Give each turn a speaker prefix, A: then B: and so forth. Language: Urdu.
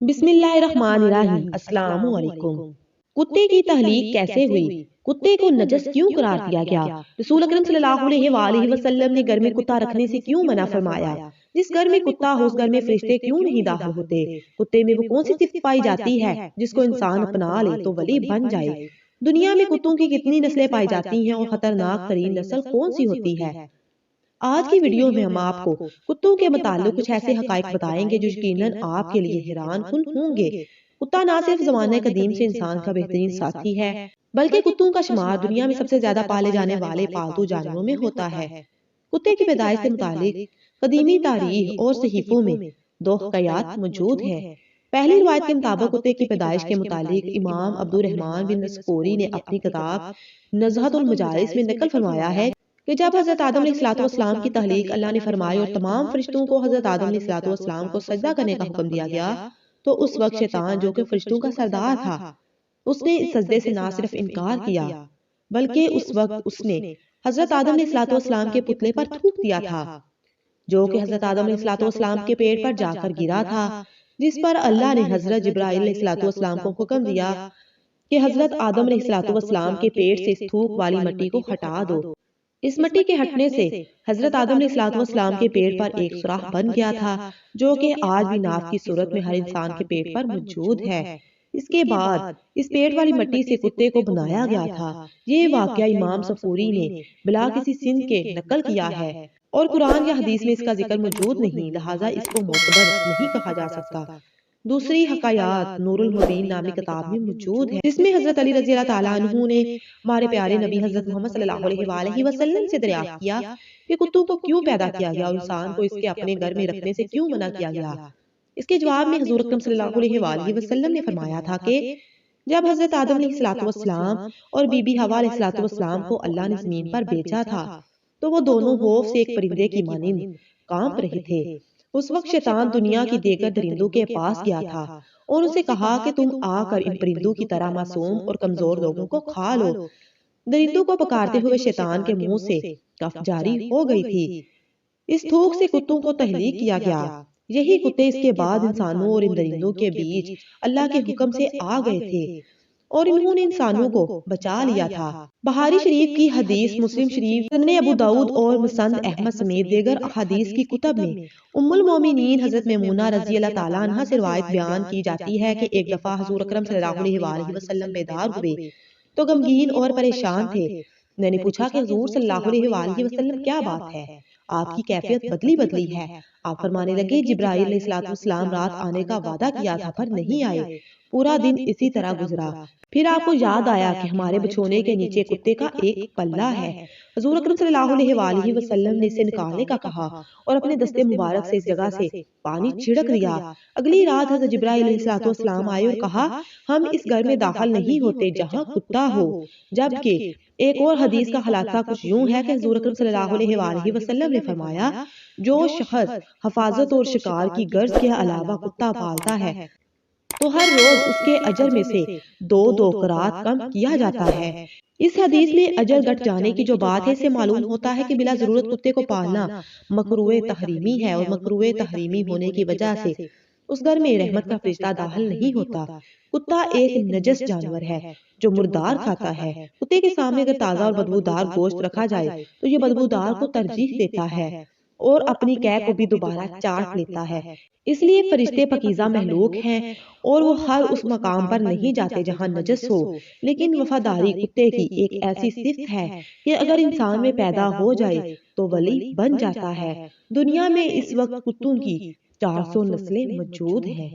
A: بسم اللہ الرحمن الرحیم۔ السلام علیکم۔ کتے کی تخلیق کیسے ہوئی؟ کتے کو نجس کیوں قرار دیا گیا؟ رسول اکرم صلی اللہ علیہ وآلہ وسلم نے گھر میں کتا رکھنے سے کیوں منع فرمایا؟ جس گھر میں کتا ہو اس گھر میں فرشتے کیوں نہیں داخل ہوتے؟ کتے میں وہ کون سی صفت پائی جاتی ہے جس کو انسان اپنا لے تو ولی بن جائے؟ دنیا میں کتوں کی کتنی نسلیں پائی جاتی ہیں اور خطرناک ترین نسل کون سی ہوتی ہے؟ آج کی ویڈیو میں ہم آپ کو کتوں کے متعلق کچھ ایسے حقائق بتائیں گے جو یقیناً آپ کے لیے حیران کن ہوں گے۔ کتا نہ صرف زمانہ قدیم سے انسان کا بہترین ساتھی ہے بلکہ کتوں کا شمار دنیا میں سب سے زیادہ پالے جانے والے پالتو جانوروں میں ہوتا ہے۔ کتے کی پیدائش سے متعلق قدیمی تاریخ اور صحیفوں میں دو حکایات موجود ہیں۔ پہلی روایت کے مطابق کتے کی پیدائش کے متعلق امام عبد الرحمن بن نسکوری نے اپنی کتاب نزہۃ المجالس میں نقل فرمایا ہے کہ جب حضرت آدم علیہ السلام کی تخلیق اللہ نے فرمائی اور تمام فرشتوں کو حضرت آدم علیہ السلام کو سجدہ کرنے کا حکم دیا گیا تو اس وقت شیطان جو کہ فرشتوں کا سردار تھا اس نے اس سجدے سے نہ صرف انکار کیا بلکہ اس وقت اس نے حضرت آدم علیہ السلام کے پتلے پر تھوک دیا تھا جو کہ حضرت آدم علیہ السلام کے پیٹ پر جا کر گرا تھا، جس پر اللہ نے حضرت جبرائیل علیہ السلام کو حکم دیا کہ حضرت آدم علیہ السلام کے پیٹ سے اس تھوک والی مٹی کو ہٹا دو۔ اس مٹی کے ہٹنے سے حضرت آدم علیہ السلام کے پیٹ پر ایک سوراخ بن گیا تھا جو کہ آج بھی ناف کی صورت میں ہر انسان کے پیٹ پر موجود ہے۔ اس کے بعد اس پیٹ والی مٹی سے کتے کو بنایا گیا تھا۔ یہ واقعہ امام صفوری نے بلا کسی سند کے نقل کیا ہے اور قرآن یا حدیث میں اس کا ذکر موجود نہیں، لہٰذا اس کو معتبر نہیں کہا جا سکتا۔ دوسری حکایات نور المبین نامی کتاب میں موجود ہے جس میں حضرت علی رضی اللہ تعالیٰ عنہ نے ہمارے پیارے نبی حضرت محمد صلی اللہ علیہ وآلہ وسلم سے دریافت کیا کہ کتوں کو کیوں پیدا کیا گیا اور انسان کو اس کے اپنے گھر میں رکھنے سے کیوں منع کیا گیا۔ اس کے جواب میں حضور اکرم صلی اللہ علیہ وآلہ وسلم نے فرمایا تھا کہ جب حضرت آدم علیہ السلام اور بی بی حوا علیہ السلام کو اللہ نے زمین پر بھیجا تھا تو وہ دونوں خوف سے ایک پرندے کی مانند کانپ رہے تھے۔ اس وقت شیطان دنیا کی دیگر درندوں کے پاس گیا تھا اور اسے کہا کہ تم آ کر ان پرندوں کی طرح معصوم اور کمزور لوگوں کو کھا لو۔ درندوں کو پکارتے ہوئے شیطان کے منہ سے کف جاری ہو گئی تھی۔ اس تھوک سے کتوں کو تخلیق کیا گیا۔ یہی کتے اس کے بعد انسانوں اور ان درندوں کے بیچ اللہ کے حکم سے آ گئے تھے اور انہوں نے انسانوں کو بچا لیا تھا۔ بخاری شریف کی حدیث، مسلم شریف، سنن ابو داؤد اور مسند احمد سمیت دیگر احادیث کی کتب میں ام المومنین حضرت میمونہ رضی اللہ تعالیٰ عنہا سے روایت بیان کی جاتی ہے کہ ایک دفعہ حضور اکرم صلی اللہ علیہ وآلہ وسلم بیدار ہوئے تو غمگین اور پریشان تھے۔ میں نے پوچھا کہ حضور صلی اللہ علیہ وآلہ وسلم کیا بات ہے؟ آپ کی کیفیت بدلی ہے۔ آپ فرمانے لگے جبرائیل علیہ السلام رات آنے کا وعدہ کیا تھا پر نہیں آئے، پورا دن اسی طرح گزرا، پھر آپ کو یاد آیا کہ ہمارے بچھونے کے نیچے کتے کا ایک پلہ ہے۔ حضور اکرم صلی اللہ علیہ وآلہ وسلم نے اسے نکالنے کا کہا اور اپنے دستے مبارک سے اس جگہ سے پانی چھڑک دیا۔ اگلی رات حضرت جبرائیل علیہ السلام آئے اور کہا ہم اس گھر میں داخل نہیں ہوتے جہاں کتا ہو، جبکہ ایک اور حدیث کا خلاصہ کچھ یوں ہے کہ حضور اکرم صلی اللہ علیہ وآلہ وسلم نے فرمایا جو شخص حفاظت اور شکار کی غرض کے علاوہ کتا پالتا ہے تو ہر روز اس کے اجر میں سے 2 قرات کم کیا جاتا ہے۔ اس حدیث میں اجر گھٹ جانے کی جو بات ہے اس سے معلوم ہوتا ہے کہ بلا ضرورت کتے کو پالنا مکروہ تحریمی ہے اور مکروہ تحریمی ہونے کی وجہ سے اس گھر میں رحمت کا فرشتہ داخل نہیں ہوتا۔ کتا ایک نجس جانور ہے جو مردار کھاتا ہے۔ کتے کے سامنے اگر تازہ اور بدبودار گوشت رکھا جائے تو یہ بدبودار کو ترجیح دیتا ہے اور اپنی قے کو بھی دوبارہ چاٹ لیتا ہے۔ اس لیے فرشتے پاکیزہ مخلوق ہیں اور وہ ہر اس مقام پر نہیں جاتے جہاں نجس ہو، لیکن وفاداری کتے کی ایک ایسی صفت ہے کہ اگر انسان میں پیدا ہو جائے تو ولی بن جاتا ہے۔ دنیا میں اس وقت کتوں کی 400 نسلیں موجود ہیں۔